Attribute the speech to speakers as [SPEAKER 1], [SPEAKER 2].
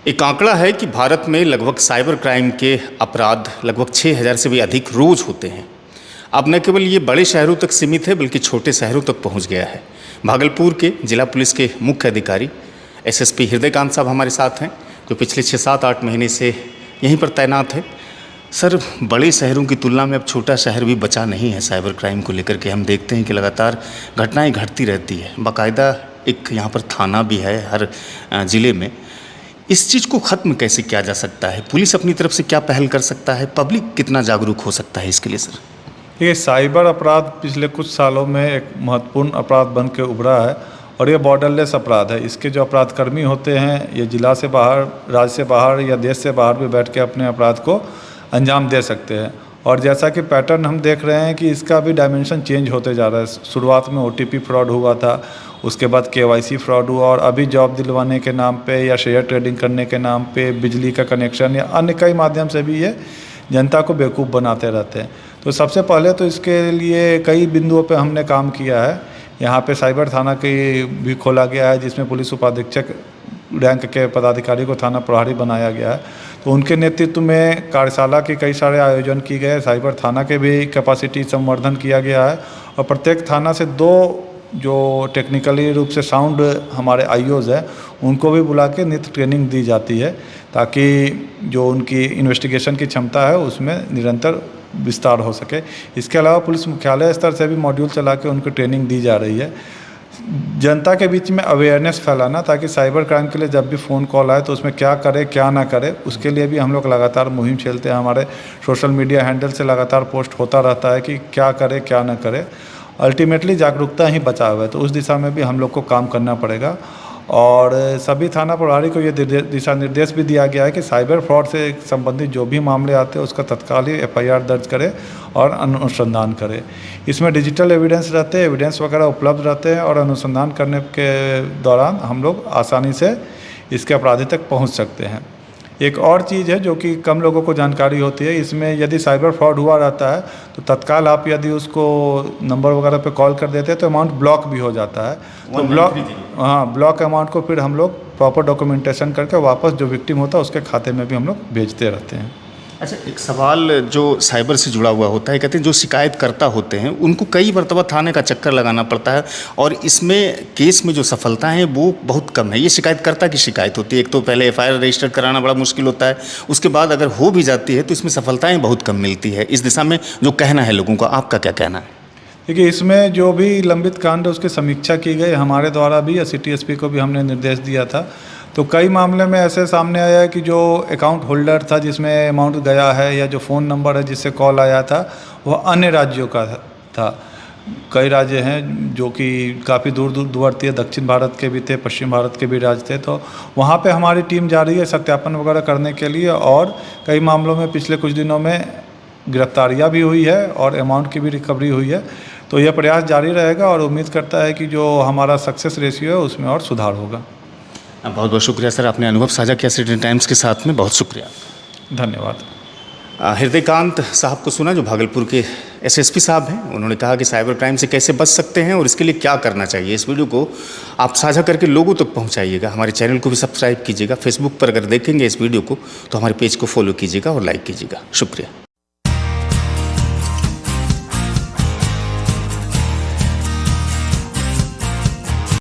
[SPEAKER 1] एक आंकड़ा है कि भारत में लगभग साइबर क्राइम के अपराध लगभग 6000 से भी अधिक रोज होते हैं। अब न केवल ये बड़े शहरों तक सीमित है बल्कि छोटे शहरों तक पहुंच गया है। भागलपुर के जिला पुलिस के मुख्य अधिकारी एसएसपी हृदयकांत साहब हमारे साथ हैं, जो पिछले 6-7-8 महीने से यहीं पर तैनात है। सर, बड़े शहरों की तुलना में अब छोटा शहर भी बचा नहीं है साइबर क्राइम को लेकर के। हम देखते हैं कि लगातार घटनाएं घटती रहती है। बाकायदा एक यहाँ पर थाना भी है हर ज़िले में। इस चीज़ को ख़त्म कैसे किया जा सकता है? पुलिस अपनी तरफ से क्या पहल कर सकता है? पब्लिक कितना जागरूक हो सकता है इसके लिए सर?
[SPEAKER 2] ये साइबर अपराध पिछले कुछ सालों में एक महत्वपूर्ण अपराध बन के उभरा है और ये बॉर्डरलेस अपराध है। इसके जो अपराधकर्मी होते हैं ये जिला से बाहर, राज्य से बाहर या देश से बाहर भी बैठ के अपने अपराध को अंजाम दे सकते हैं। और जैसा कि पैटर्न हम देख रहे हैं कि इसका भी डायमेंशन चेंज होते जा रहा है। शुरुआत में OTP फ्रॉड हुआ था, उसके बाद KYC फ्रॉड हुआ और अभी जॉब दिलवाने के नाम पे या शेयर ट्रेडिंग करने के नाम पे बिजली का कनेक्शन या अन्य कई माध्यम से भी ये जनता को बेवकूफ़ बनाते रहते हैं। तो सबसे पहले तो इसके लिए कई बिंदुओं पे हमने काम किया है। यहाँ पे साइबर थाना की भी खोला गया है, जिसमें पुलिस उपाधीक्षक रैंक के पदाधिकारी को थाना प्रभारी बनाया गया है। तो उनके नेतृत्व में कार्यशाला के कई सारे आयोजन किए गए। साइबर थाना के भी कैपेसिटी संवर्धन किया गया है और प्रत्येक थाना से 2 जो टेक्निकली रूप से साउंड हमारे IOs हैं उनको भी बुला के नित्य ट्रेनिंग दी जाती है, ताकि जो उनकी इन्वेस्टिगेशन की क्षमता है उसमें निरंतर विस्तार हो सके। इसके अलावा पुलिस मुख्यालय स्तर से भी मॉड्यूल चला के उनको ट्रेनिंग दी जा रही है। जनता के बीच में अवेयरनेस फैलाना, ताकि साइबर क्राइम के लिए जब भी फ़ोन कॉल आए तो उसमें क्या करे क्या ना करे, उसके लिए भी हम लोग लगातार मुहिम चलते हैं। हमारे सोशल मीडिया हैंडल से लगातार पोस्ट होता रहता है कि क्या करे क्या ना करे। अल्टीमेटली जागरूकता ही बचाव है, तो उस दिशा में भी हम लोग को काम करना पड़ेगा। और सभी थाना प्रभारी को ये दिशा निर्देश भी दिया गया है कि साइबर फ्रॉड से संबंधित जो भी मामले आते हैं उसका तत्काल ही FIR दर्ज करे और अनुसंधान करे। इसमें डिजिटल एविडेंस रहते हैं, एविडेंस वगैरह उपलब्ध रहते हैं और अनुसंधान करने के दौरान हम लोग आसानी से इसके अपराधी तक पहुंच सकते हैं। एक और चीज़ है जो कि कम लोगों को जानकारी होती है, इसमें यदि साइबर फ्रॉड हुआ रहता है तो तत्काल आप यदि उसको नंबर वगैरह पे कॉल कर देते हैं तो अमाउंट ब्लॉक भी हो जाता है। तो ब्लॉक अमाउंट को फिर हम लोग प्रॉपर डॉक्यूमेंटेशन करके वापस जो विक्टिम होता है उसके खाते में भी हम लोग भेजते रहते हैं।
[SPEAKER 1] अच्छा, एक सवाल जो साइबर से जुड़ा हुआ होता है, कहते हैं जो शिकायतकर्ता होते हैं उनको कई मरतबा थाने का चक्कर लगाना पड़ता है और इसमें केस में जो सफलता है वो बहुत कम है। ये शिकायतकर्ता की शिकायत होती है। एक तो पहले FIR रजिस्टर कराना बड़ा मुश्किल होता है, उसके बाद अगर हो भी जाती है तो इसमें सफलताएँ बहुत कम मिलती है। इस दिशा में जो कहना है लोगों का, आपका क्या कहना है?
[SPEAKER 2] देखिए, इसमें जो भी लंबित कांड है उसकी समीक्षा की गई हमारे द्वारा भी, या सिटी SP को भी हमने निर्देश दिया था। तो कई मामले में ऐसे सामने आया है कि जो अकाउंट होल्डर था जिसमें अमाउंट गया है या जो फ़ोन नंबर है जिससे कॉल आया था वह अन्य राज्यों का था। कई राज्य हैं जो कि काफ़ी दूरवर्ती है, दक्षिण भारत के भी थे, पश्चिम भारत के भी राज्य थे। तो वहाँ पे हमारी टीम जा रही है सत्यापन वगैरह करने के लिए और कई मामलों में पिछले कुछ दिनों में गिरफ्तारियाँ भी हुई है और अमाउंट की भी रिकवरी हुई है। तो यह प्रयास जारी रहेगा और उम्मीद करता है कि जो हमारा सक्सेस रेशियो है उसमें और सुधार होगा।
[SPEAKER 1] बहुत बहुत शुक्रिया सर, आपने अनुभव साझा किया सिटी टाइम्स के साथ में। बहुत शुक्रिया,
[SPEAKER 2] धन्यवाद।
[SPEAKER 1] हृदयकांत साहब को सुना, जो भागलपुर के SSP साहब हैं। उन्होंने कहा कि साइबर क्राइम से कैसे बच सकते हैं और इसके लिए क्या करना चाहिए। इस वीडियो को आप साझा करके लोगों तक पहुंचाइएगा। हमारे चैनल को भी सब्सक्राइब कीजिएगा। फेसबुक पर अगर देखेंगे इस वीडियो को तो हमारे पेज को फॉलो कीजिएगा और लाइक कीजिएगा। शुक्रिया।